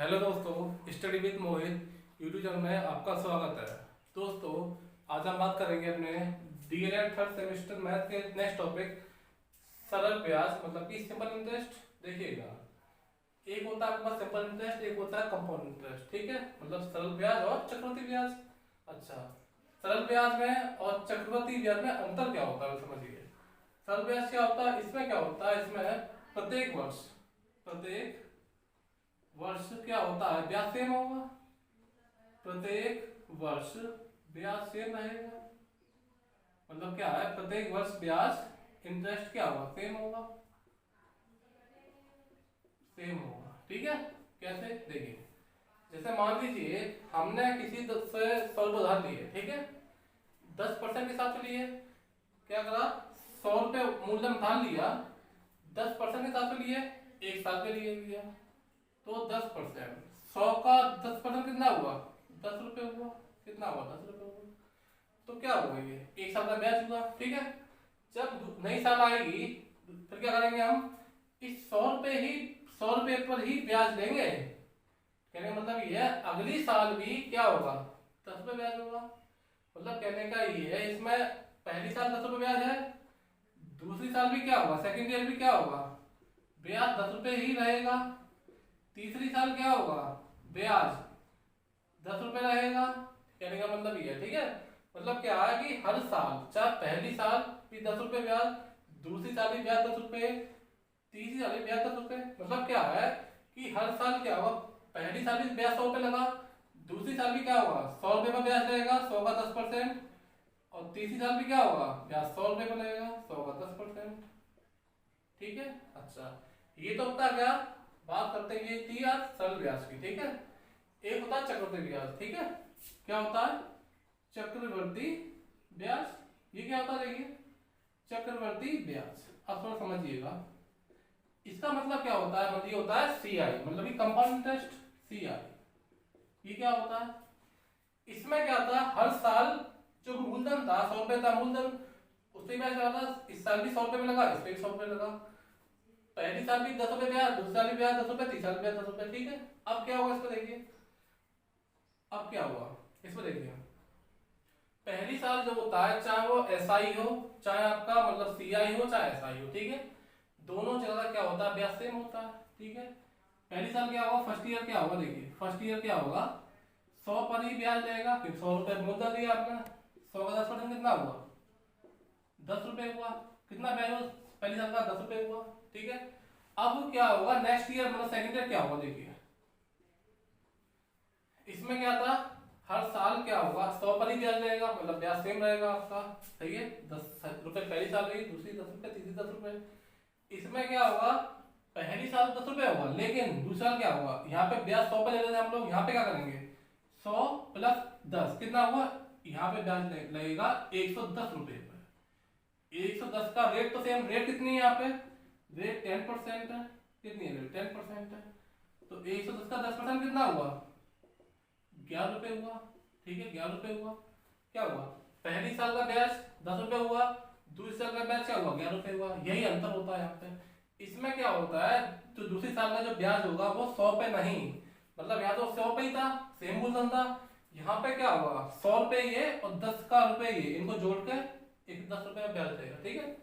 Hello दोस्तों, study with Mohit YouTube channel में आपका स्वागत है। दोस्तों, आज हम बात करेंगे अपने डीएलएड थर्ड सेमेस्टर मैथ के नेक्स्ट टॉपिक सरल ब्याज मतलब कि सिंपल इंटरेस्ट। देखिएगा, एक होता है आपके पास सिंपल इंटरेस्ट, एक होता है कंपाउंड इंटरेस्ट। ठीक है, मतलब सरल ब्याज और चक्रवृद्धि ब्याज। अच्छा, सरल ब्याज में और चक्रवृद्धि ब्याज में अंतर क्या होता है समझिए। सरल ब्याज क्या होता है, इसमें क्या होता है, इसमें प्रत्येक वर्ष क्या होता है, ब्याज सेम होगा। प्रत्येक वर्ष ब्याज सेम रहेगा, मतलब क्या है, प्रत्येक वर्ष ब्याज इंटरेस्ट क्या होगा, सेम होगा। ठीक है, कैसे देखिए, जैसे मान लीजिए हमने किसी से 100 उधार लिए, ठीक है, 10% के हिसाब से लिए। क्या करा, 100 रुपये मूलधन उधार लिया, 10% के हिसाब से लिए, एक साल के लिए लिया, तो 10%, 100 का 10% कितना हुआ, 10 रुपये हुआ। कितना हुआ, 10 रुपये हुआ। तो क्या हुआ, ये एक साल का ब्याज हुआ। ठीक है, जब नई साल आएगी फिर क्या करेंगे हम, इस 100 रुपये पर ही ब्याज लेंगे। कहने का मतलब ये है, अगली साल भी क्या होगा, 10 रुपये ब्याज होगा। मतलब कहने का ये है, इसमें पहली साल 10 रुपये ब्याज है, दूसरी साल भी क्या होगा, सेकेंड ईयर भी क्या होगा, ब्याज 10 रुपये ही रहेगा। तीसरी साल क्या होगा, ब्याज 10 रुपये रहेगा। कहने का मतलब ये है। ठीक है, मतलब क्या है कि हर साल, चाहे पहली साल भी 10 रुपये ब्याज, दूसरी साल भी ब्याज 10 रुपये, तीसरी साल भी ब्याज 10 रुपये। मतलब क्या है कि हर साल क्या होगा, पहली साल भी ब्याज 100 रुपये लगा, दूसरी साल भी क्या होगा, 100 रुपये पर ब्याज लगेगा, 100 का 10%, और तीसरी साल भी क्या होगा, ब्याज 100 रुपये पर लगेगा, 100 का 10%। ठीक है, अच्छा, ये तो होता है क्या, बात करते हैं, ये थी आज सरल ब्याज की। ठीक है, एक होता है चक्रवृद्धि ब्याज। ठीक है, क्या होता है, चक्रवृद्धि ब्याज। ये क्या होता है, देखिए, चक्रवृद्धि ब्याज। अब थोड़ा समझिएगा, इसका मतलब क्या होता है, मतलब ये होता है सीआई, मतलब कि कंपाउंड इंटरेस्ट, सीआई। ये क्या होता है, इसमें क्या होता है, हर साल जो मूलधन था, 100 रुपये था मूलधन, उससे ब्याज लगा था। इस साल भी 100 रुपये में लगा, इस पे भी 100 रुपये लगा। पहली साल भी 10 रुपये ब्याज, दूसरी साल भी ब्याज 10 रुपये, तीसरी साल भी ब्याज 10 रुपये। ठीक है, अब क्या होगा, इसको देखिए, अब क्या हुआ, इसको देखिए। पहली साल जो होता है, चाहे वो एसआई हो, चाहे आपका मतलब सीआई हो, चाहे एसआई हो, ठीक है, दोनों जगह क्या होता है, ब्याज सेम होता है। ठीक है, पहली साल क्या होगा, फर्स्ट ईयर क्या होगा, देखिए फर्स्ट ईयर क्या होगा, 100 पर ही ब्याज लगेगा, फिर 100 रुपये मूलधन दिया आपने, 100 का 10% कितना हुआ, 10 रुपये हुआ। कितना ब्याज हुआ, पहली साल का 10 रुपये हुआ। ठीक है, अब क्या होगा, नेक्स्ट ईयर मतलब सेकंड ईयर क्या होगा, देखिए इसमें क्या था, हर साल क्या होगा, 100 पर ही ब्याज लगेगा, मतलब ब्याज सेम रहेगा आपका। सही है, 10 रुपये पहली साल रही, दूसरी 10 रुपये, तीसरी 10 रुपये। इसमें क्या होगा, पहली साल 10 रुपये होगा, लेकिन दूसरा साल क्या होगा, यहाँ पे ब्याज 100 पे ले रहे थे हम लोग, यहाँ पे क्या करेंगे, 100 प्लस 10 कितना हुआ, यहाँ पे ब्याज लगेगा 110 रुपये पर। 110 का रेट तो सेम, रेट कितनी है यहाँ पे, रेट 10% है। कितनी है रेट, 10% है, तो 110 का 10% कितना हुआ, 11 रुपये हुआ। ठीक है, 11 रुपये हुआ। क्या हुआ, पहली साल का ब्याज 10 रुपये हुआ, दूसरी साल का ब्याज क्या हुआ, 11 रुपये हुआ। यही अंतर होता है यहाँ पे। इसमें क्या होता है, तो दूसरी साल का जो ब्याज होगा वो 100 पे नहीं, मतलब यहाँ तो 100 पे ही था, सेम मूलधन था, यहाँ पे क्या होगा, 100 रुपये ये और 10 का रुपये ये, इनको जोड़ के एक 10 रुपये का ब्याज देगा। ठीक है,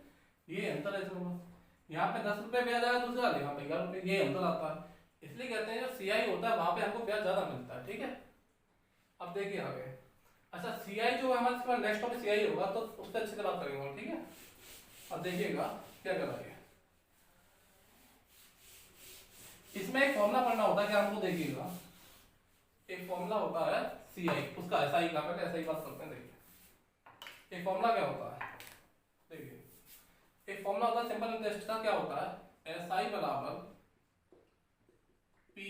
ये अंतर है इसमें बस। यहाँ पे 10 रुपये ब्याज आएगा, दूसरा यहाँ पे 11 रुपये, ये अंतर आता है। इसलिए कहते हैं जो सीआई होता है वहां पे हमको ब्याज ज्यादा मिलता है। ठीक है, अब देखिए आगे। अच्छा, सीआई जो है हमारे नेक्स्ट टॉपिक सीआई होगा, तो उससे अच्छे से बात करेंगे। ठीक है, अब देखिएगा क्या कराइए, इसमें एक फॉर्मूला पढ़ना होता है कि हमको, देखिएगा एक फॉर्मूला होता है सीआई, उसका एसआई का, पहले एसआई बात करते हैं। देखिए एक फॉर्मूला क्या होता है, देखिए एक फॉर्मूला होता है सिंपल इंटरेस्ट का, क्या होता है, एसआई बराबर P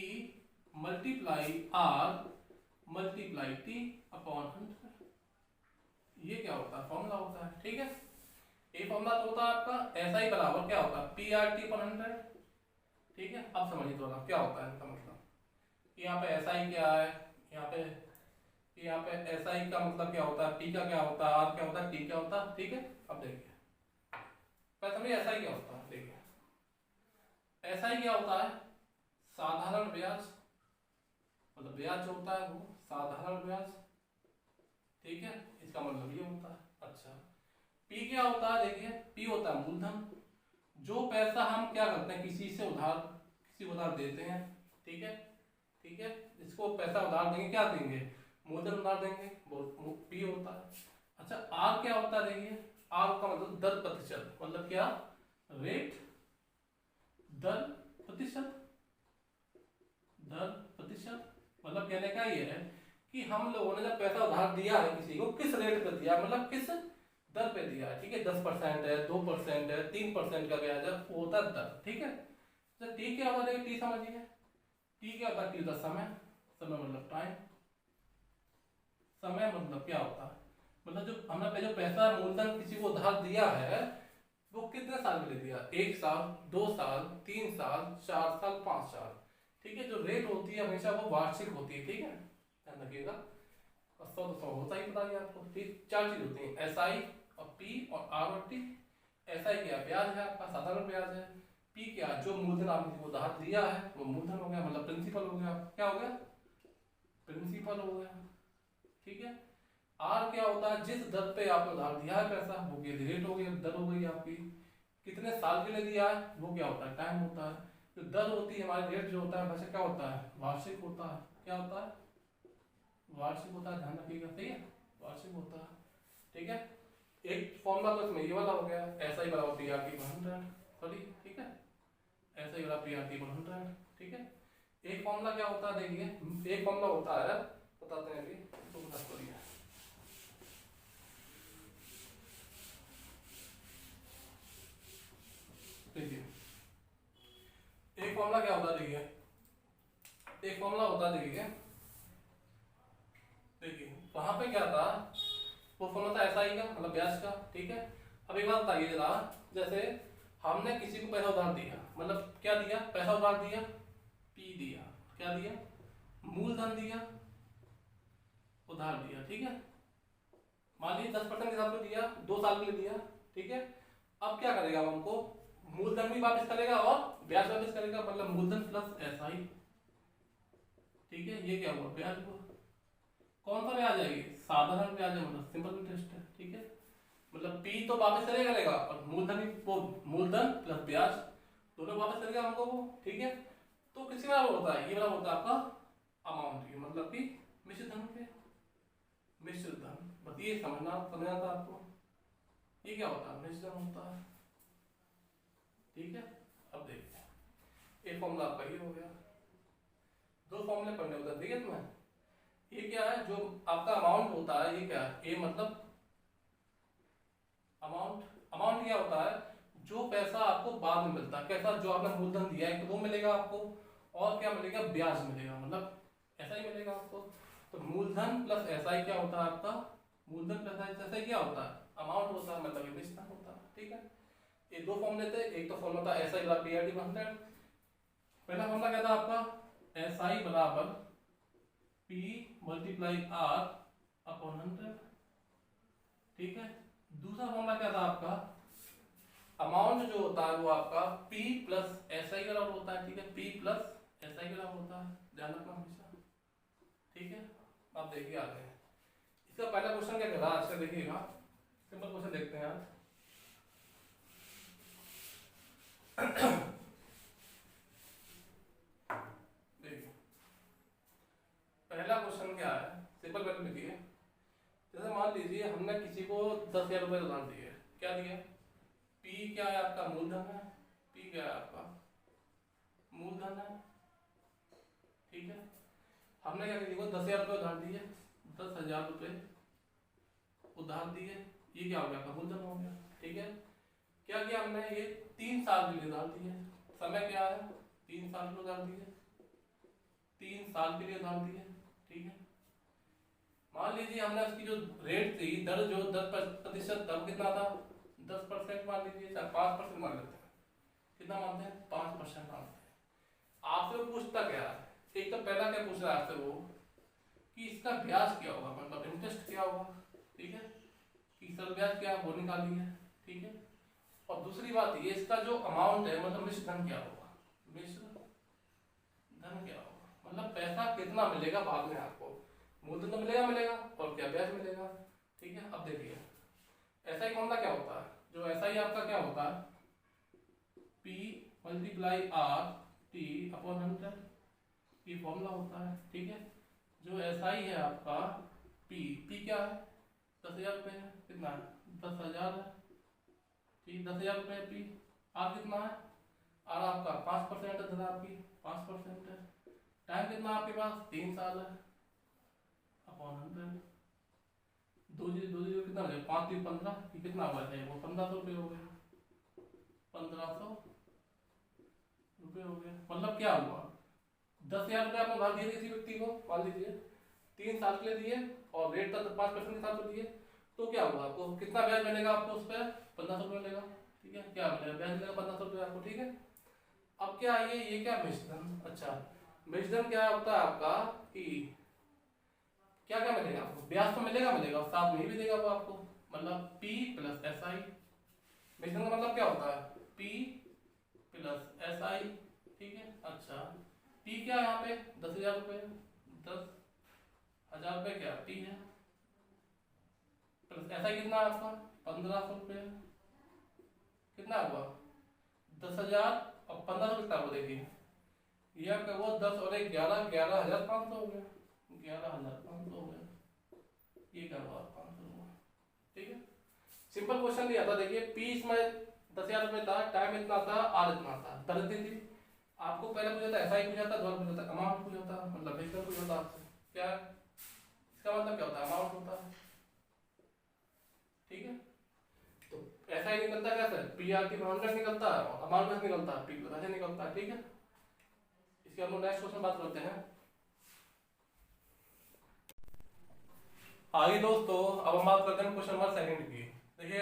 multiply R multiply T upon 100। ये क्या होता है, फॉर्मूला होता है। ठीक है, ये फॉर्मूला तो होता है आपका एसआई बराबर क्या होता है, पी आर टी अपॉन 100। ठीक है, अब समझिए थोड़ा क्या होता है इसका मतलब, यहाँ पे एसआई क्या है, यहाँ पे एसआई का मतलब क्या होता है, पी का क्या होता है, आर क्या होता है, टी क्या होता है। ठीक है, अब देखिए पहले समझिए एसआई क्या होता है। देखिए एसआई क्या होता है, साधारण ब्याज। मतलब ब्याज जो होता है वो साधारण ब्याज, ठीक है, इसका मतलब ये होता है। अच्छा, पी क्या होता है, देखिए पी होता है मूलधन, जो पैसा हम क्या करते हैं किसी से उधार, किसी को उधार देते हैं, ठीक है, ठीक है, इसको पैसा उधार देंगे, क्या देंगे, मूलधन उधार देंगे, वो पी होता है। अच्छा, आर क्या होता है, देखिए आर का मतलब दर प्रतिशत, मतलब क्या, रेट, दर प्रतिशत, दर प्रतिशत, मतलब कहने का ये है कि हम लोगों ने जब पैसा उधार दिया है किसी को, किस रेट पे दिया, मतलब किस दर पे दिया है, ठीक है, 10% है, 2% है, 3% का ब्याज है, वो होता है दर, ठीक है। तो टी क्या होता है, टी समझिए, टी क्या होता है, टी होता है समय, समय मतलब टाइम, समय मतलब क्या होता है, मतलब जो हमने जो पैसा मूलधन किसी को उधार दिया है वो कितने साल के लिए दिया, 1 साल, 2 साल, 3 साल, 4 साल, 5 साल, ठीक है। जो रेट होती है हमेशा वो वार्षिक होती है, ठीक है, ध्यान रखिएगा। और 100 होता ही बताइए आपको, ठीक, 4 चीज होती है, एस आई और पी और आर और टी। एस आई क्या, ब्याज है आपका, साधारण ब्याज है। पी क्या, जो मूलधन आपने किसी को उधार दिया है वो मूलधन हो गया, मतलब प्रिंसिपल हो गया, क्या हो गया, प्रिंसिपल हो गया, ठीक है। आर क्या होता है, जिस दर पे आपने उधार दिया है पैसा, वो की रेट हो गई, दर हो गई आपकी, कितने साल के लिए दिया है वो क्या होता है, टाइम होता है। जो दर होती है हमारी, रेट जो होता है वैसे क्या होता है, वार्षिक होता है, क्या होता है, वार्षिक होता है, ध्यान रखिएगा, सही है, वार्षिक होता है, ठीक है। एक फॉर्मूला तो इसमें ये वाला हो गया, ऐसा ही बराबर पी आर टी 100, सॉरी, ठीक है, ऐसा ही बराबर पी आर टी 100, ठीक है। एक फॉर्मूला क्या होता है, देखिए एक फॉर्मूला होता है, बताते हैं अभी तो बता, सॉरी देखिए एक फॉर्मूला क्या होता है, देखिए एक फॉर्मूला होता है, देखिए देखिए वहां पे क्या था, वो फॉर्मूला था ऐसा ही का, मतलब ब्याज का, ठीक है। अब एक बात बताइए जरा, जैसे हमने किसी को पैसा उधार दिया, मतलब क्या दिया, पैसा उधार दिया, पी दिया, क्या दिया, मूलधन दिया, उधार दिया, ठीक है। मान लीजिए 10% के हिसाब से दिया, 2 साल के लिए दिया, ठीक है। अब क्या करेगा, हमको मूलधन भी वापस करेगा और ब्याज वापस करेगा, मतलब मूलधन प्लस एस आई, ठीक है। ये क्या हुआ, ब्याज हुआ। कौन सा ब्याज है ये, साधारण ब्याज है, मतलब सिंपल इंटरेस्ट है, ठीक है। मतलब पी तो वापस करेगा और मूलधन वो मूलधन प्लस ब्याज दोनों वापस करेगा हमको वो, ठीक है। तो किसी बराबर होता है, ये बराबर होता है आपका अमाउंट, ये मतलब कि मिश्र धन के, मिश्र धन, बस ये समझना था आपको, ये क्या होता है, मिश्र धन होता है, ठीक है। अब देखते हैं, एक फॉर्मूला आपका ये हो गया, 2 फॉर्मूले पढ़ने होते हैं, ठीक है तुम्हें। ये क्या है, जो आपका अमाउंट होता है, ये क्या है, ए मतलब अमाउंट, अमाउंट क्या होता है, जो पैसा आपको बाद में मिलता है, कैसा, जो आपने मूलधन दिया है तो वो मिलेगा आपको, और क्या मिलेगा, ब्याज मिलेगा, मतलब ऐसा ही मिलेगा आपको। तो मूलधन प्लस एसआई क्या होता है आपका, मूलधन प्लस एसआई क्या होता है, अमाउंट होता है, मतलब इन्वेस्टमेंट होता है, ठीक है। ये 2 फॉर्मूले थे, एक तो फॉर्मूला था एसआई बराबर पीआरटी 100, पहला फॉर्मूला क्या था आपका, एसआई बराबर पी मल्टीप्लाई आर अपॉन 100, ठीक है। दूसरा फॉर्मूला क्या था आपका, अमाउंट जो होता है वो आपका P प्लस एस आई बराबर होता है, ठीक है, P प्लस एस आई बराबर होता है, ध्यान रखना हमेशा, ठीक है। अब देखिए आगे इसका पहला क्वेश्चन क्या कह रहा है, अच्छा देखिएगा, सिंपल क्वेश्चन देखते हैं आज। देखिए पहला क्वेश्चन क्या है, सिंपल पहले लिखिए, जैसे मान लीजिए हमने किसी को 10,000 रुपए उधार दिए, क्या दिया, P क्या है आपका, मूलधन है, P क्या है आपका, मूलधन है, ठीक है। हमने क्या किसी को 10,000 रुपए उधार दिए, 10,000 रुपए उधार दिए, ये क्या हो गया, मूलधन हो गया, ठीक है। क्या किया हमने, ये 3 साल के लिए उधार दिए, समय क्या है, 3 साल के लिए उधार दिए, 3 साल के लिए उधार दिए, ठीक है। मान लीजिए हमने उसकी जो रेट थी, दर जो 10% दर कितना था, 10% मान लीजिए, 5% मान लेते हैं, कितना मानते हैं, 5% मानते हैं। आपसे वो पूछता क्या है, एक तो पहला क्या पूछ रहा है आपसे वो, कि इसका ब्याज क्या होगा, मतलब इंटरेस्ट क्या होगा, ठीक है, कि सर ब्याज क्या वो निकालिए, ठीक है। और दूसरी बात ये, इसका जो अमाउंट है, मतलब मिश्र धन क्या होगा, मिश्र धन क्या होगा, मतलब पैसा पैसा कितना मिलेगा बाद में आपको, मूलधन तो मिलेगा और क्या ब्याज मिलेगा। ठीक है, अब देखिए एसआई फॉर्मूला क्या होता है, जो एसआई आपका क्या होता है, P multiply R T upon 100, ये फॉर्मूला होता है। ठीक है, जो एसआई है आपका P क्या है, 10,000 रुपये है, कितना है 10,000 है। ठीक, 10,000 रुपये P, आर कितना है, आर आपका 5% है, आपकी 5% है। टाइम कितना आपके पास 3 साल है, अपॉन 100, दो जीरो कितना हो जाएगा, 5 3 15, ये कितना हुआ है वो 1500 रुपये हो गया, 1500 रुपये हो गया। मतलब क्या हुआ, 10,000 रुपये आपने उधार दिए किसी व्यक्ति को, मान लीजिए 3 साल के लिए दिए और रेट था 5% के हिसाब से दिए, तो क्या हुआ आपको कितना ब्याज मिलेगा, आपको उस पर 1500 रुपये मिलेगा। ठीक है, क्या मिलेगा, ब्याज मिलेगा 1500 रुपये आपको। ठीक है, अब क्या ये क्या मिश्रण, अच्छा मिश्रण क्या होता है आपका कि क्या क्या मिलेगा आपको, ब्याज तो मिलेगा और साथ में भी देगा वो आपको, मतलब P प्लस SI। मिश्रण का मतलब क्या होता है, P प्लस SI। ठीक है, अच्छा P क्या है यहाँ पे 10,000 रुपये, 10,000 रुपये क्या P है, प्लस SI कितना है आपका 1500 रुपये, कितना हुआ 10,000 और 1500 कितना हुआ, देखिए ये आपका वो 10 और 1 11, 11,500 हो गया, 11,500 हो गया, ये क्या हुआ 500 हुआ। ठीक है, सिंपल क्वेश्चन दिया था, देखिए P इसमें 10,000 रुपये था, टाइम इतना था, आर इतना था, दर दी थी आपको, पहले पूछा था SI पूछा था, दोबारा पूछा था अमाउंट पूछा था, मतलब मिश्रण पूछा था आपसे, क्या इसका मतलब क्या होता है, अमाउंट होता है। ठीक है, तो SI निकलता है कैसे, PR की 100 निकलता है और अमाउंट कैसे निकलता है, P कैसे निकलता है। ठीक है, इसके हम लोग नेक्स्ट क्वेश्चन बात करते हैं। आगे दोस्तों अब हम बात करते हैं क्वेश्चन नंबर 2 की। देखिए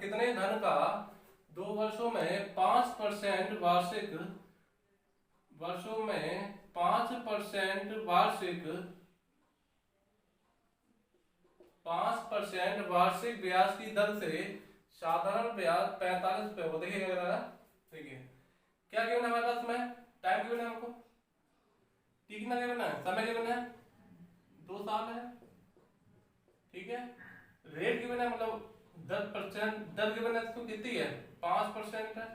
कितने धन का 2 वर्षों में 5% वार्षिक, वर्षों में 5% वार्षिक, 5% वार्षिक ब्याज की दर से साधारण ब्याज 45 रुपये हो। देखिए क्या गिवन है हमारे पास में, टाइम गिवन है हमको, टी कितना गिवन है, समय गिवन है 2 साल है। ठीक है, रेट गिवन है, मतलब 10% दर गिवन है, इसको कितनी है 5% है,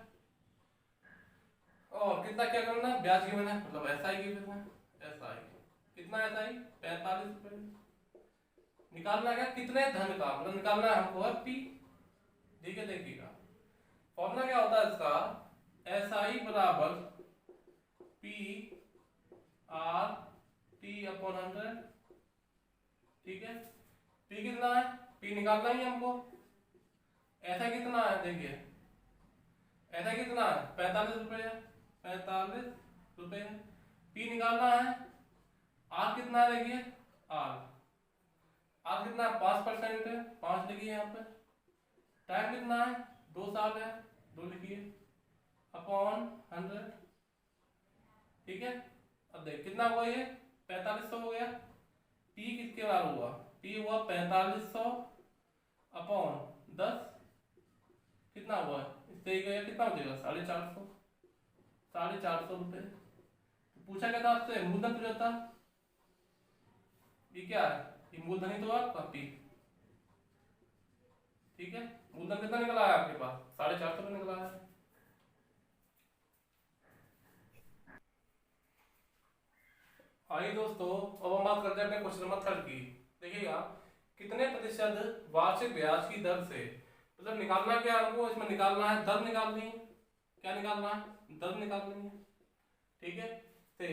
और कितना क्या करना है, ब्याज गिवन है, मतलब SI गिवन है, SI कितना, SI 45 रुपये। निकालना क्या, कितने धन का, मतलब निकालना है हमको है P। ठीक है, देखिएगा फॉर्मूला क्या होता है इसका, SI बराबर P R T अपॉन 100। ठीक है, P कितना है, P निकालना ही हमको, ऐसा कितना है, देखिए ऐसा कितना है 45 रुपये है, 45 रुपये। P निकालना है, R कितना है, देखिए R कितना है 5% है, 5 लिखिए यहाँ पे। टाइम कितना है 2 साल है, 2 लिखिए, अपॉन 100। ठीक है, अब देख कितना हुआ, ये 4500 हो गया। P किसके बराबर हुआ, P हुआ 4500 अपॉन 10, कितना हुआ इससे गया, कितना हो जाएगा 450, 450 रुपये। तो पूछा क्या था आपसे, मूलधन पूछा था, ये क्या है, ये मूलधन ही तो आपका P। ठीक है, मूलधन कितना निकला है आपके पास 450 रुपये निकला है। आइए दोस्तों अब हम बात करते हैं अपने क्वेश्चन नंबर 3 की। देखिएगा कितने प्रतिशत वार्षिक ब्याज की दर से, मतलब निकालना क्या हमको, इसमें निकालना है दर निकालनी है, क्या निकालना है, दर निकालनी है। ठीक है, तो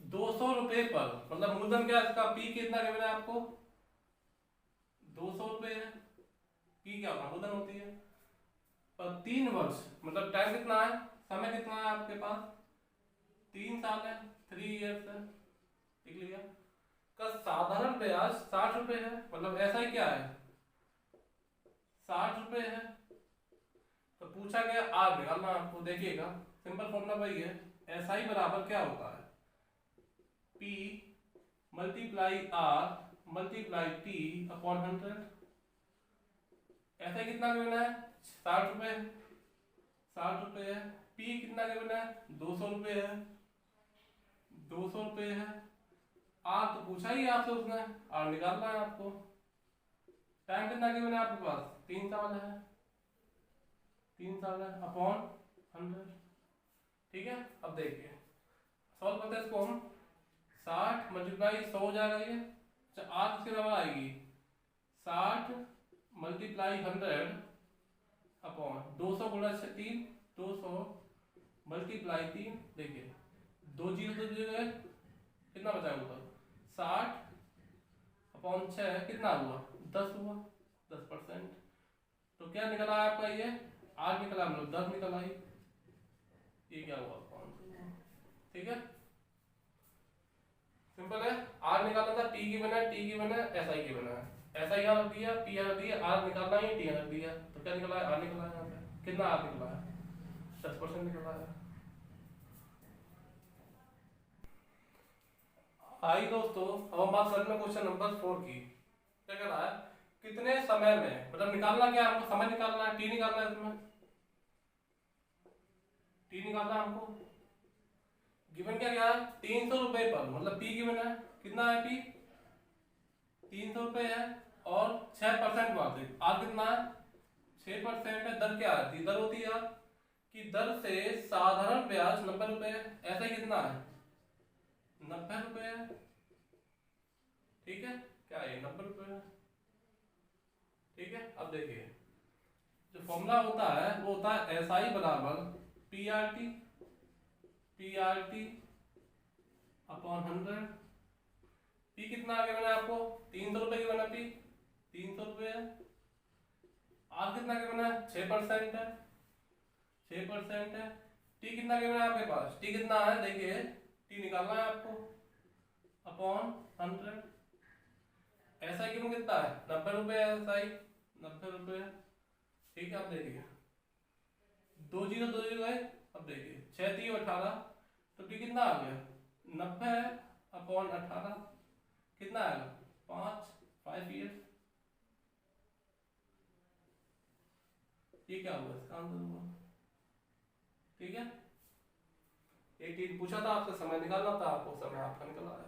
200 रुपये पर, मतलब मूलधन क्या है इसका, P कितना गिवन है आपको 200 रुपये है, P क्या होगा मूलधन होती है, पर 3 वर्ष, मतलब टाइम कितना है, समय कितना है आपके पास 3 साल है, 3 ईयर्स है। लिख लिया, का साधारण ब्याज 60 रुपये है, मतलब ऐसा ही क्या है 60 रुपये है। तो पूछा गया आर निकालना आपको, देखिएगा सिंपल फॉर्मूला वही है, SI बराबर क्या होता है P multiply R multiply T upon 100। ऐसा कितना गिवन है 60 रुपये, 60 रुपये है। P कितना गिवन है 200 रुपये है, 200 रुपये है। आर तो पूछा ही आपसे उसने, आर निकालना है आपको। टाइम कितना गिवन है आपके पास, 3 साल है, 3 साल है अपॉन 100। ठीक है, अब देखिए सॉल्व करते हैं इसको हम। 60 मल्टीप्लाई 100 हो जाएगा ये। अच्छा, आर किसके बराबर आएगी, 60 मल्टीप्लाई 100 अपॉन 200 गुणा 3, 200 मल्टीप्लाई 3। देखिए 2 जीरो 2 जीरो है, कितना बचा ऊपर, 60 अपॉन 6 कितना हुआ, 10 हुआ, 10%। तो क्या निकला है आपका, ये आर निकला, हम लोग 10 निकला ही, ये क्या हुआ, 5। ठीक है, सिंपल है। आर निकालना था, टी की बना, टी की बना, एस आई की बना है। एस आई रख दिया, पी रख दिया, आर निकालना ही, टी रख दिया, तो क्या निकला है, आर निकला है। यहाँ पे कितना आर निकला है, 10% निकला है। आई दोस्तों, अब हम बात करते हैं क्वेश्चन नंबर 4 की। क्या कह रहा है, कितने समय में, मतलब निकालना क्या है हमको, समय निकालना है, टी निकालना है, इसमें टी निकालना है हमको। गिवन क्या है, 300 रुपए पर, मतलब पी गिवन है, कितना है पी, 300 रुपए है, और 6% वार्षिक। आर कितना है, 6% है। दर क्या है, दर होती है कि दर से साधारण ब्याज 90 रुपए, ऐसा कितना है, 90 रुपए है। ठीक है, क्या है, 90 रुपए है। ठीक है, अब देखिए जो फॉर्मूला होता है वो होता है एस आई बराबर P R T, P R T upon 100। P कितना आगे बना आपको, 300 रुपए की बना, पी 300 रुपए है। आर कितना के बना, 6% है, 6% है। टी कितना के बना आपके पास, टी कितना है, देखिए टी निकालना है आपको, अपॉन 100। ऐसा क्यों कितना है, 90 रुपए है, ऐसा ही 90 रुपए है। ठीक है, अब देखिए 2 जीरो 2 जीरो है, अब देखिए 6 3 18, तो टी कितना आ गया, 90 अपॉन 18 कितना आएगा, 5 ईयर्स। ये क्या हुआ, इसका आंसर हुआ। ठीक है, एक चीज पूछा था आपसे, समय निकालना था आपको, समय आपका निकला है।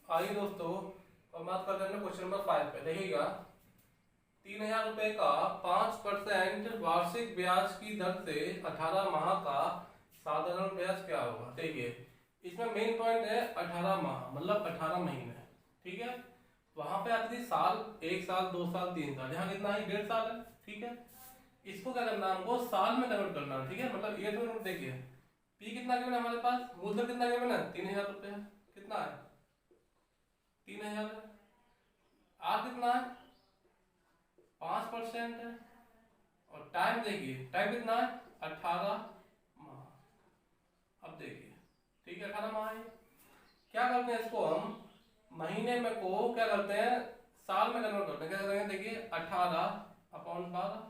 आइए दोस्तों, अब बात कर रहे हैं क्वेश्चन नंबर 5 पे। देखिएगा 3000 रुपए का 5% वार्षिक ब्याज की दर से 18 माह का साधारण ब्याज क्या होगा। देखिए इसमें मेन पॉइंट है 18 माह, मतलब 18 महीने। ठीक है, वहां पे आती थी साल, 1 साल 2 साल 3 साल, यहाँ कितना है, 1.5 साल है। ठीक है, इसको क्या करना है, हमको साल में कन्वर्ट करना है। ठीक है, मतलब ये तो देखिए पी कितना गिवन है हमारे पास, मूलधन कितना गिवन है, 3000 रुपए, कितना है 3000। आर कितना है, 5% है, और टाइम देखिए, टाइम कितना है, 18 माह। अब देखिए, ठीक है, 18 माह है। क्या करते हैं इसको हम, महीने में को क्या करते हैं, साल में कन्वर्ट करते हैं। क्या करते हैं, देखिए 18 अपॉन 12,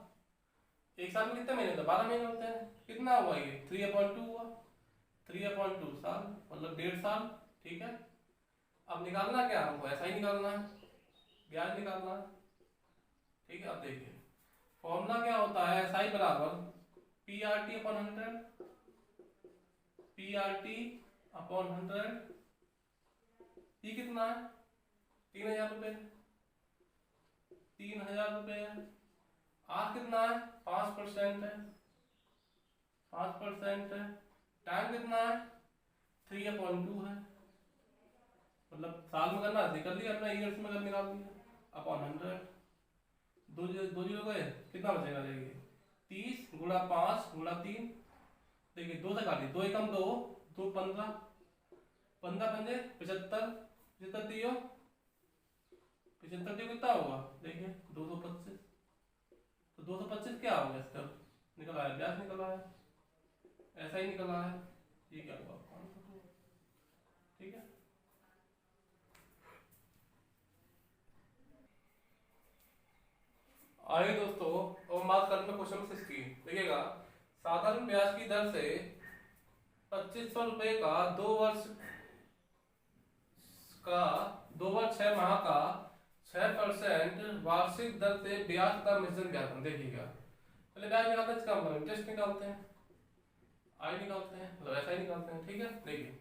एक साल में कितने महीने होते हैं, 12 महीने होते हैं। कितना हुआ ये, 3/2 हुआ, 3/2 साल, मतलब 1.5 साल। ठीक है, अब निकालना क्या हमको, ऐसा ही निकालना है, ब्याज निकालना है। ठीक है, अब देखिए फॉर्मूला क्या होता है, एस आई बराबर P R T upon 100, P R T upon 100। P कितना है, 3000 रुपए, 3000 रुपए है। आर कितना है, 5% है, 5% है। टाइम कितना है, 3/2 है, मतलब साल में करना है, कर लिया अपना, ईयर्स में कर निकाल दिया, अपॉन 100। 2 जीरो गए, कितना बचेगा, देखिए 30 गुणा 5 गुणा 3, देखिए 2 से काटिए, 2 एकम 2, 2 15, 15 पंजे 75, 75 दियो, 75 दियो कितना होगा, देखिए 225। तो 225 क्या होगा, इसका निकला है, ब्याज निकला है, ऐसा ही निकला है। ये क्या हुआ, ठीक है। आइए दोस्तों, अब हम बात करते हैं क्वेश्चन 6 की। देखिएगा साधारण ब्याज की दर से 2500 रुपए का 2 वर्ष 6 माह का 6% वार्षिक दर से ब्याज का मिश्रण ज्ञात। देखिएगा पहले ब्याज निकालते हैं, इसका मतलब इंटरेस्ट निकालते हैं, आई निकालते हैं, मतलब ऐसा ही निकालते हैं। ठीक है, देखिए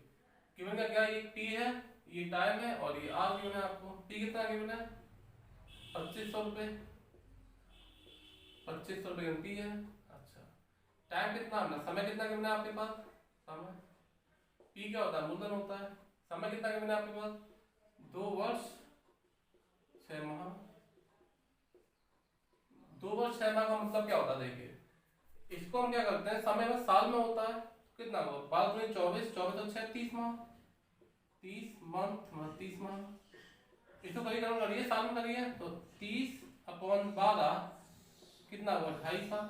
गिवन का क्या, ये पी है, ये टाइम है, और ये आर गिवन है आपको। पी कितना गिवन है, 2500 रुपये, 2500 रुपये पी है। अच्छा, टाइम कितना है, समय कितना गिवन है आपके पास, समय, पी क्या होता है, मूलधन होता है। समय कितना गिवन है आपके पास, 2 वर्ष 6 माह। 2 वर्ष 6 माह का मतलब क्या होता है, देखिए इसको हम क्या करते हैं, समय में साल में होता है, कितना हुआ 12 दूनी 24, 24 और 6 30 माह, 30 मंथ 30 माह। इसको कभी करिए साल में करिए तो 30/12 कितना हुआ, 2.5 साल,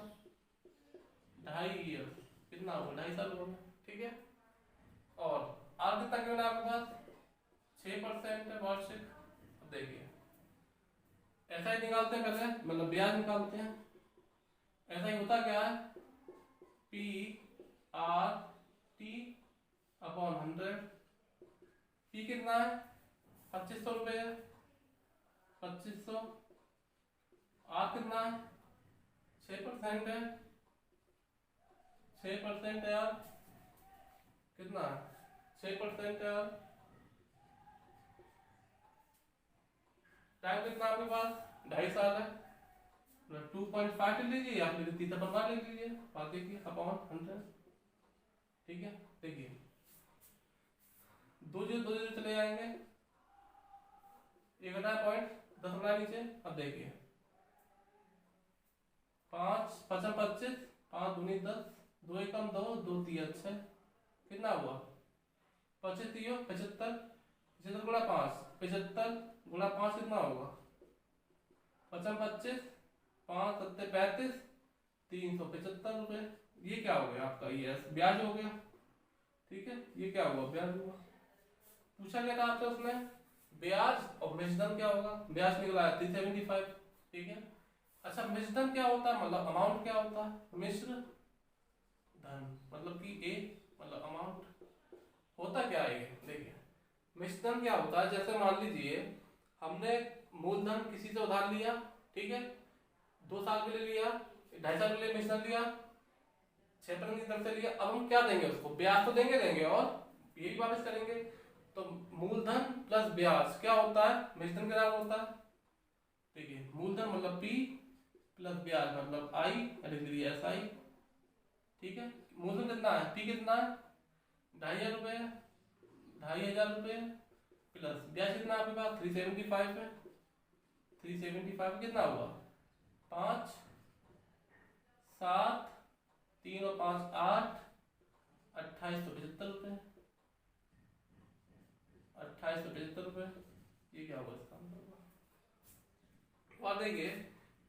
2.5 ईयर, कितना हुआ 2.5 साल हुआ। ठीक है, और आर कितना गिवन है आपके पास, 6% है वार्षिक। अब देखिए ऐसा ही निकालते हैं पहले, मतलब ब्याज निकालते हैं। ऐसा ही होता क्या है, P R T upon 100। P कितना है, 2500 रुपये है, 2500। आर कितना है, 6% है, 6% है यार, कितना है 6% है यार। टाइम कितना आपके पास, 2.5 साल है, 2.5 ले लीजिए या फिर 30/12 ले लीजिए, बात देखिए अपॉन 100। ठीक है, देखिए 2 जीरो चले जाएंगे, 1 पॉइंट 10 बना नीचे। अब देखिए 5 5 25, 5 दूनी 10, 2 एकम 2, 2 3 6, कितना हुआ 25 3 75, 75 गुणा 5 75 गुणा 5 कितना होगा 55 25, 5 7 35, 375 रुपये। ये क्या हो गया आपका, ये ब्याज हो गया। ठीक है, ये क्या हुआ, ब्याज हुआ। पूछा गया था आपसे उसने ब्याज और मिश्रधन क्या होगा, ब्याज निकला है 375। ठीक है, अच्छा मिश्रधन क्या होता है, मतलब अमाउंट क्या होता है, मिश्र धन मतलब कि ए मतलब अमाउंट होता क्या है। देखिए मिश्रधन क्या होता है, जैसे मान लीजिए हमने मूलधन किसी से उधार लिया, ठीक है 2 साल के लिए लिया, 2.5 साल के लिए मिश्रधन लिया, 6% की तरफ से लिया। अब हम क्या देंगे उसको, ब्याज तो देंगे और ये भी वापस करेंगे। तो मूलधन प्लस ब्याज क्या होता है, मिश्रधन क्या होता है। देखिए मूलधन मतलब पी प्लस ब्याज मतलब आई, लिख लीजिए एस आई। ठीक है, मूलधन कितना है, पी कितना है 2,500 रुपये, 2,500 रुपये प्लस ब्याज कितना आपके पास 375 है। 375 कितना हुआ 5 7 3 और 5 8, 2875 रुपये, 2875 रुपये। ये क्या हुआ इसका और देखिए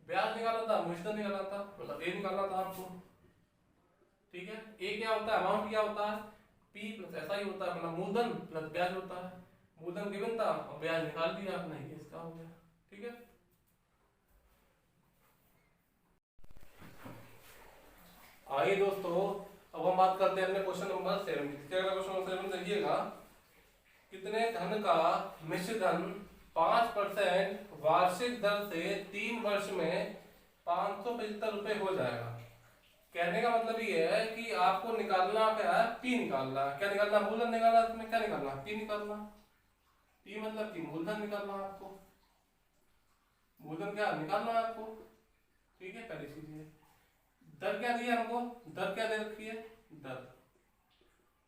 ब्याज निकालना था, मिश्रधन निकालना था, मतलब ए निकालना था आपको। ठीक है, ए क्या होता है, अमाउंट क्या होता है, पी प्लस ऐसा ही होता है, मतलब मूलधन प्लस ब्याज होता है। मूलधन गिवन था और ब्याज निकाल दिया आपने, ये इसका हो गया। ठीक है, आइए दोस्तों अब हम बात करते हैं अपने क्वेश्चन नंबर 7 की। क्या क्वेश्चन नंबर 7 देखिएगा, कितने धन का मिश्रधन 5% वार्षिक दर से 3 वर्ष में 575 रुपये हो जाएगा। कहने का मतलब ये है कि आपको निकालना क्या है, पी निकालना है। क्या निकालना, मूलधन निकालना, इसमें क्या निकालना, पी निकालना। पी मतलब कि मूलधन निकालना है आपको, मूलधन क्या निकालना है आपको। ठीक है, पहली चीज ये दर क्या दिया हमको, दर क्या दे रखी है, दर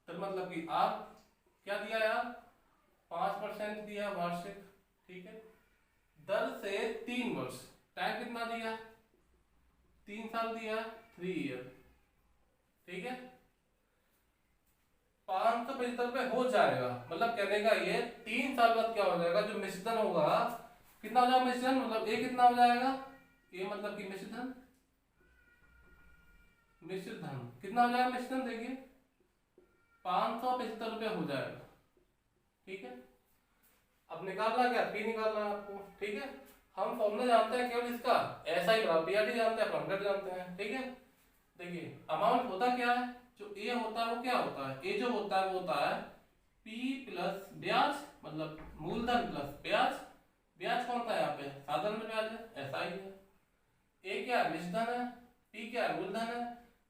मतलब कि आप क्या दिया यार 5% दिया वार्षिक। ठीक है, दर से 3 वर्ष, टाइम कितना दिया 3 साल दिया, 3 ईयर। ठीक है, 575 रुपये हो जाएगा, मतलब कहने का ये 3 साल बाद क्या हो जाएगा, जो मिश्रधन होगा कितना हो जाएगा, मिश्रधन मतलब ए कितना हो जाएगा, ए मतलब कि मिश्रधन, मिश्रधन कितना हो जाएगा, मिश्रधन देखिए 575 रुपये हो जाएगा। ठीक है, अब निकालना क्या, पी निकालना है आपको। ठीक है, हम फॉर्मूला जानते हैं केवल इसका, ऐसा ही बराबर पीआरटी जानते हैं, 100 जानते हैं। ठीक है, देखिए अमाउंट होता क्या है, जो ए होता है वो क्या होता है, ए जो होता है वो होता है पी प्लस ब्याज मतलब मूलधन प्लस ब्याज। ब्याज कौन सा है यहाँ पे, साधारण ब्याज है, ऐसा ही है। ए क्या मिश्रधन है, पी क्या है, मूलधन है,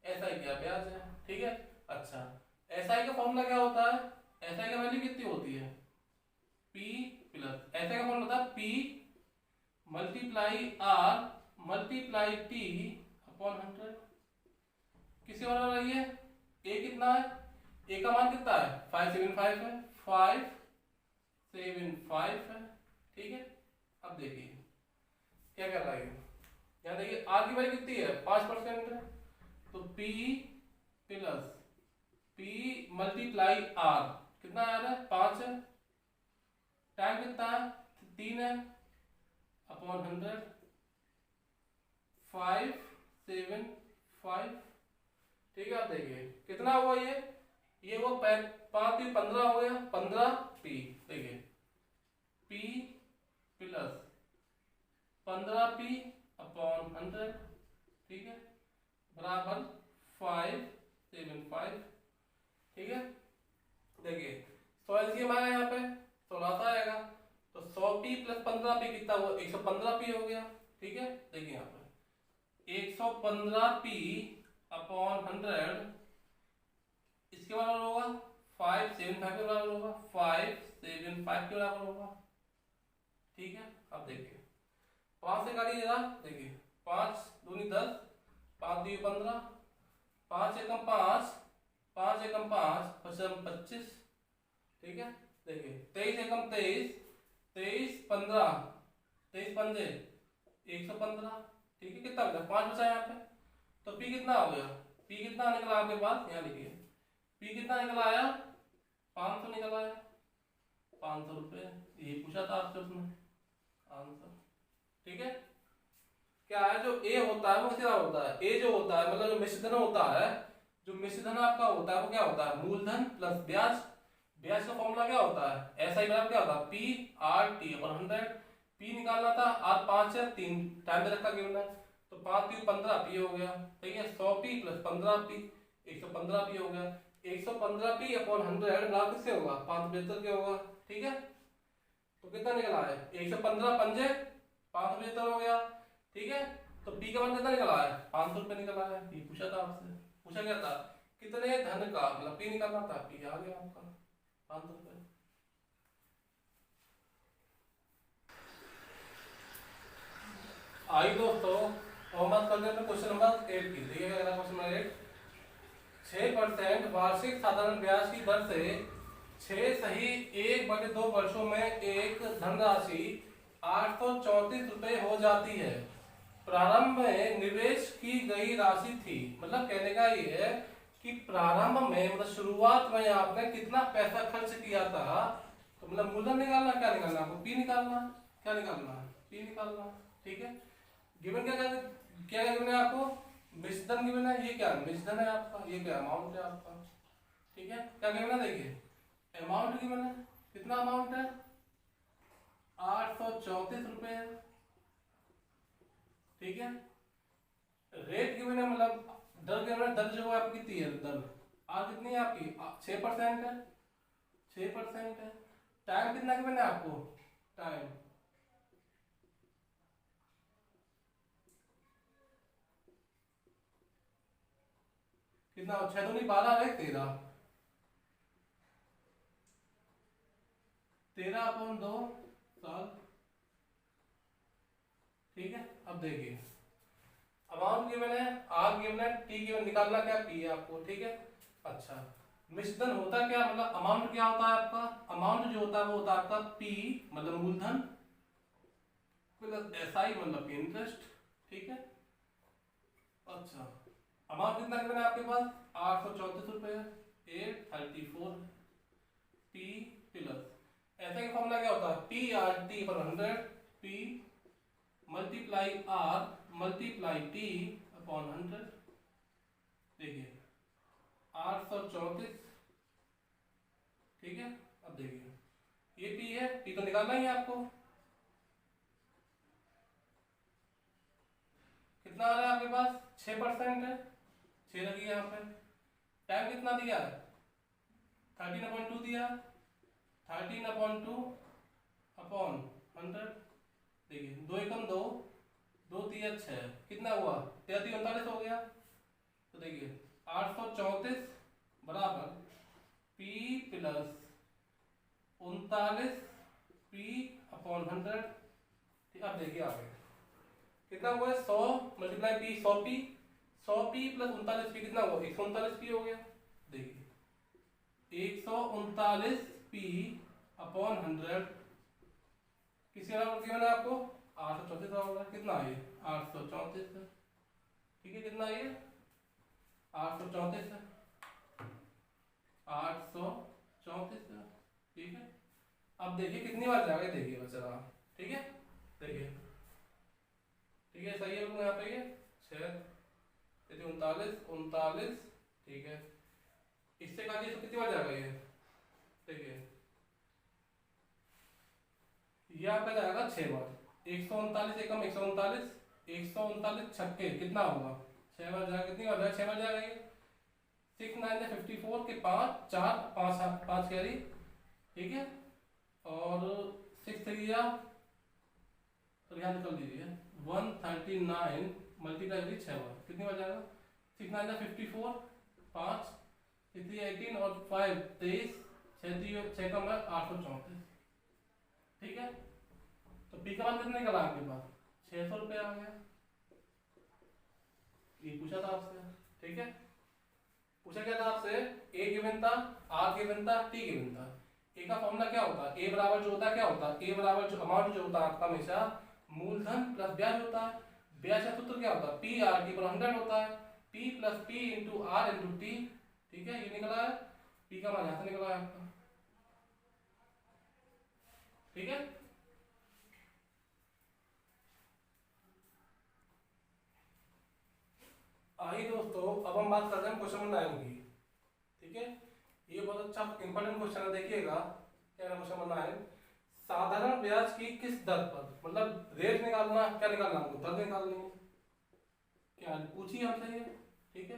एस आई क्या ब्याज है, ठीक है। अच्छा, एस आई का फॉर्मूला क्या होता है, एस आई का वैल्यू कितनी होती है, पी प्लस, एस आई का फॉर्मूला होता है P multiply R multiply T upon 100। किसी और रही है, ए कितना है, ए का मान कितना है 575 है, 575 है, ठीक है। अब देखिए क्या कर रहा है, यहाँ देखिए आर की वैल्यू कितनी है 5% है, तो P plus P multiply R कितना आ रहा है 5 है, टाइम कितना है 3 है, अपॉन 100, 575, ठीक है। आप देखिए कितना हुआ ये वो 5 भी 15 हो गया, 15P, देखिए P प्लस 15P अपॉन 100, ठीक है, बराबर 575, ठीक है। देखिए 100 एलसीएम आया यहाँ पे 16 आएगा, तो 100P प्लस 15P कितना हुआ 115P हो गया, ठीक है। देखिए यहाँ पे 115P अपॉन 100 इसके बराबर होगा 575 के बराबर होगा, 575 के बराबर होगा, ठीक है। अब देखिए 5 से काटिए जरा, देखिए 5 दूनी 10, 5 दूनी 15, 5 एकम 5, 5 एकम 5, 5 25, ठीक है। देखिए 23 एकम 23, 23 15, 23 पंजे 115, ठीक है। कितना बचा 5 बचा यहाँ पे, तो पी कितना हो गया, पी कितना निकला आपके पास, यहाँ लिखिए पी कितना निकला आया 500 निकला आया, 500 रुपये, यही पूछा था आपसे उसने आंसर, ठीक है। क्या है जो ए होता है वो कितना होता है, ए जो होता है मतलब जो मिश्रधन होता है, जो मिश्रधन आपका होता है वो क्या होता है मूलधन प्लस ब्याज, ब्याज का फॉर्मूला क्या होता है एस आई बराबर क्या होता है P R T upon 100, P निकालना था आर 5 है 3 टाइम पे रखा गिवन है, तो 5 3 15 पी हो गया, ठीक है। 100 पी प्लस 15 पी 115 पी हो गया, 115 पी अपॉन 100 बराबर किससे होगा 575 के होगा, ठीक है। तो कितना निकला है 115 पंजे 575 हो गया, ठीक है। तो पी का मान कितना निकला है 500 रुपये निकला है, ये पूछा था आपसे, पूछा क्या था कितने धन का मतलब पी निकालना था, पी आ गया आपका 500 रुपये। आई दोस्तों हम बात करते हैं क्वेश्चन नंबर 8 की, देखिएगा क्वेश्चन नंबर 8, 6% वार्षिक साधारण ब्याज की दर से 6 सही 1/2 वर्षों में एक धनराशि 834 रुपये हो जाती है। प्रारंभ में निवेश की गई राशि थी, मतलब कहने का ये है कि प्रारंभ में मतलब शुरुआत में आपने कितना पैसा खर्च किया था, तो मतलब मूलधन निकालना, क्या निकालना आपको पी निकालना, क्या निकालना पी निकालना, ठीक है। गिवन क्या गिवन है आपको मिश्रधन गिवन है, ये क्या मिश्रधन है आपका, ये क्या अमाउंट है आपका, ठीक है। क्या गिवन है देखिए अमाउंट गिवन है, कितना अमाउंट है 834 रुपए है, ठीक है। रेट गिवन है मतलब दर गिवन है, दर जो है आपकी कितनी है, दर आर कितनी है आपकी 6% है, 6% है। टाइम कितना गिवन है आपको, टाइम कितना 6 दूनी 12 है 13, 13/2 साल, ठीक है। अब देखिए अमाउंट गिवन है, आर गिवन है, टी गिवन, निकालना क्या पी है आपको, ठीक है। अच्छा मिश्रधन होता क्या मतलब अमाउंट क्या होता है आपका, अमाउंट जो होता है वो होता है आपका पी मतलब मूलधन प्लस एस आई मतलब इंटरेस्ट, ठीक है। अच्छा अमाउंट कितना गिवन है आपके पास 834 रुपये, 834 पी प्लस ऐसा का फॉर्मूला क्या होता है पी आर टी पर 100, P multiply R multiply T upon 100, देखिए 834, ठीक है। अब देखिए ये पी है, पी तो निकालना ही है आपको, कितना आ रहा है आपके पास 6% है, 6 लगी यहाँ पे, टाइम कितना दिया है 13/2 दिया, 13/2 अपॉन 100, देखिए 2 एकम 2, 2 3 6, कितना हुआ 33 39 हो गया। तो देखिए 834 बराबर P प्लस 39 P अपॉन 100। अब देखिए आगे कितना हुआ है 100 multiply P 100 P plus 39 P कितना हुआ 139 P हो गया। देखिए 139 P अपॉन 100 किसी और गिवन है आपको 834 होगा। कितना है 834 है, ठीक है। कितना है 834 है, 834 है, ठीक है। अब देखिए कितनी बार जाएगा, देखिए बच्चा, ठीक है। देखिए ठीक है, सही है बिल्कुल। यहाँ पे ये 6 39 39, ठीक है। इससे काटिए तो कितनी बार जाएगा ये, देखिए ये आपका जाएगा 6 बार। 139 एकम 139, 139 छक्के कितना होगा 6 बार जाएगा। कितनी बार जाएगा 6 बार जाएगा ये। 6 9 54 के 5 4 5 5 कैरी, ठीक है। और 6 3 तो यहाँ निकल दीजिए 139 मल्टीप्लाई करिए 6 बार, कितनी बार जाएगा 6 9 54 5 3 18 और 5 23 6 कम है 834, ठीक है। तो पी का मान कितना निकला आपके पास 600 रुपये आ गया। ये पूछा था आपसे, ठीक है। पूछा क्या था आपसे, ए गिवन था, आर गिवन था, टी गिवन था। ए का फॉर्मूला क्या होता है, ए बराबर जो होता है क्या होता है, ए बराबर जो अमाउंट जो होता है आपका हमेशा मूलधन प्लस ब्याज होता है। ब्याज का सूत्र क्या होता है, पी आर टी पर 100 होता है, P plus P into R into T, ठीक है। ये निकला है, पी का मान यहाँ से निकला है आपका, ठीक है। आइए दोस्तों, अब हम बात करते हैं क्वेश्चन नंबर 9 की, ठीक है। ये बहुत अच्छा इंपॉर्टेंट क्वेश्चन है, देखिएगा क्या है क्वेश्चन नंबर 9। साधारण ब्याज की किस दर पर, मतलब रेट निकालना, क्या निकालना हमको, दर निकालनी है, क्या पूछिए हमसे ये, ठीक है।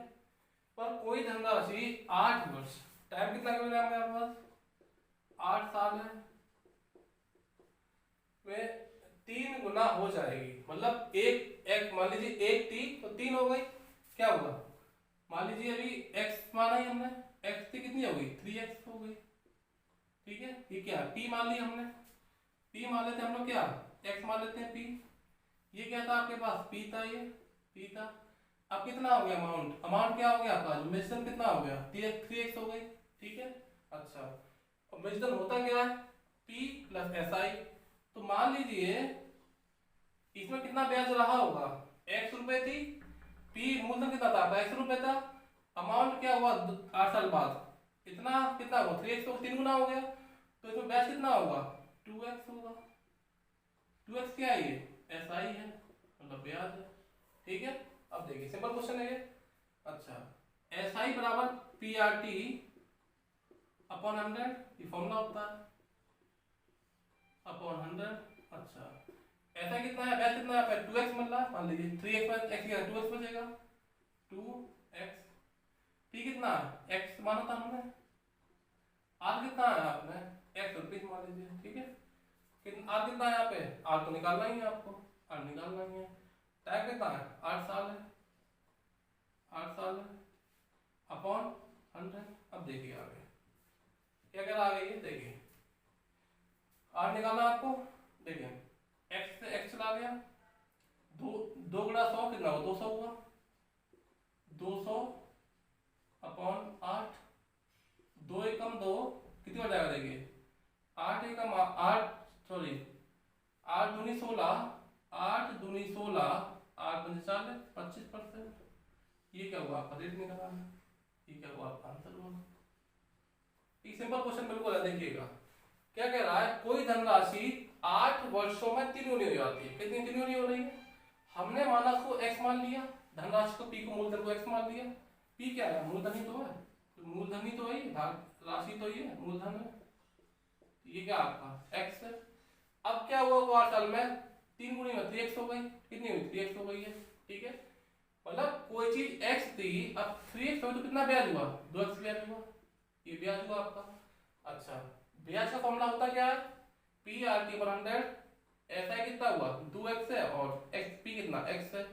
पर कोई धनराशि 8 वर्ष, टाइम कितना मिला है हमारे पास 8 साल है, वे 3 गुना हो जाएगी। मतलब एक मान लीजिए 1 टी तो 3 हो गई, क्या होगा मान लीजिए अभी x माना ही हमने, x की कितनी हो गई 3x हो गई, ठीक है। ये क्या p मान लिया हमने, p मान लेते हैं हम लोग, क्या x मान लेते हैं p। ये क्या था आपके पास p था, ये p था। अब कितना हो गया अमाउंट, अमाउंट क्या हो गया आपका मिश्रण कितना हो गया 3x हो गई, ठीक है। अच्छा अब मिश्रण होता क्या है p प्लस SI। तो मान लीजिए इसमें कितना ब्याज रहा होगा, x रुपए थी, p मूलधन कितना था 22 रुपए था, अमाउंट क्या हुआ 8 साल बाद इतना कितना हुआ 3x तो 3 गुना हो गया। तो इसमें ब्याज कितना होगा 2x होगा। 2x क्या है ये SI है, मतलब ब्याज है, ठीक है। अब देखिए सिंपल क्वेश्चन है ये। अच्छा SI बराबर PRT अपॉन 100, ये फॉर्मूला होता है अपॉन 100। अच्छा ऐसा कितना है ब्याज कितना है 2x मिल रहा है, मान लीजिए 3x पर x क्या 2x बचेगा 2x। p कितना है x माना था हमने, r कितना है आपने x रुपीज मान लीजिए, ठीक है। कितना r कितना है यहाँ पे, r तो निकालना ही है आपको, r निकालना ही है। टाइम कितना है 8 साल है, 8 साल है अपॉन 100। अब देखिए आगे क्या कह रहा आगे, ये देखिए r निकालना आपको, देखिए x से x चला गया, 2 गुणा 100 कितना हुआ 200 हुआ, 200 अपॉन 8, 2 एकम 2 कितनी हो जाएगा, देखिए 8 एकम 8 सॉरी 8 दूनी 16, 8 दूनी 16, 8 पंजे 40 25%। ये क्या हुआ आपका रेट निकला है, ये क्या हुआ आपका आंसर हुआ। ये सिंपल क्वेश्चन बिल्कुल है, देखिएगा क्या कह रहा है, कोई धनराशि 8 वर्षों में 3 गुनी हो जाती है। कितनी 3 गुनी हो रही है, हमने माना को x मान लिया, धनराशि को p को मूलधन को x मान लिया। p क्या है मूलधन ही तो है, मूलधन ही तो है, भाग राशि तो ये मूलधन है, ये क्या आपका x है। अब क्या हुआ वो 8 साल में 3 गुनी में 3x हो गई, कितनी हुई 3x हो गई है, ठीक है। मतलब कोई चीज x थी अब 3x हो तो कितना ब्याज हुआ 2x ब्याज हुआ, ये ब्याज हुआ आपका। अच्छा ब्याज का फॉर्मूला होता क्या है, PRT पर 100 ऐसा ही कितना हुआ 2x है और एक्स पी कितना x है।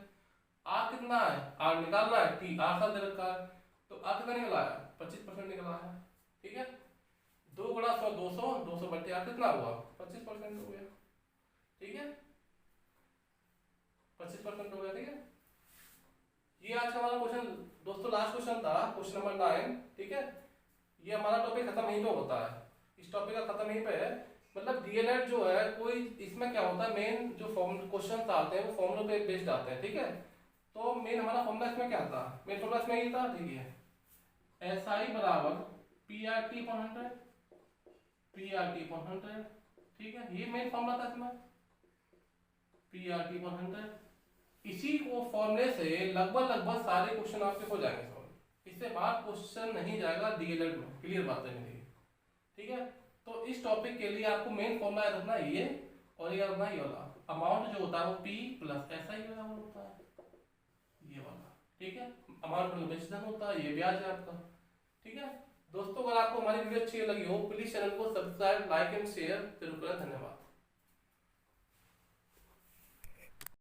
आर कितना है, आर निकालना है, टी आर साथ दे रखा है, तो आर कितना निकला है 25% निकला है। ठीक है, 2 गुणा 100 200, 200 बटे आर कितना हुआ 25% हो गया। ठीक है, 25% हो गया। ठीक है, ये आज का हमारा क्वेश्चन दोस्तों लास्ट क्वेश्चन था, क्वेश्चन नंबर 9। ठीक है, ये हमारा टॉपिक खत्म यहीं पे होता है, इस टॉपिक का खत्म यहीं पे है। मतलब डीएलएड जो है कोई इसमें क्या होता है, मेन जो फॉर्म क्वेश्चन आते हैं वो फॉर्मूला पे बेस्ड आते हैं। ठीक है, तो मेन हमारा फॉर्मूला इसमें क्या था, मेन फॉर्मूला इसमें ये था, ठीक है, एस आई बराबर P R T upon 100, P R T upon 100। ठीक है, ये मेन फॉर्मूला था इसमें, पी आर टी अपॉन 100। इसी को फॉर्मूले से लगभग सारे क्वेश्चन आपके हो जाएंगे सॉल्व, इससे बाहर क्वेश्चन नहीं जाएगा डीएलएड में, क्लियर बात है मेरी। ठीक है, तो इस टॉपिक के लिए आपको मेन फॉर्मूला याद रखना ये, और ये रखना ये वाला अमाउंट जो होता है वो पी प्लस ऐसा ही बराबर होता है ये वाला। ठीक है, अमाउंट मतलब बेचना होता है, ये ब्याज है आपका। ठीक है दोस्तों, अगर आपको हमारी वीडियो अच्छी लगी हो प्लीज चैनल को सब्सक्राइब, लाइक एंड शेयर जरूर करें। धन्यवाद।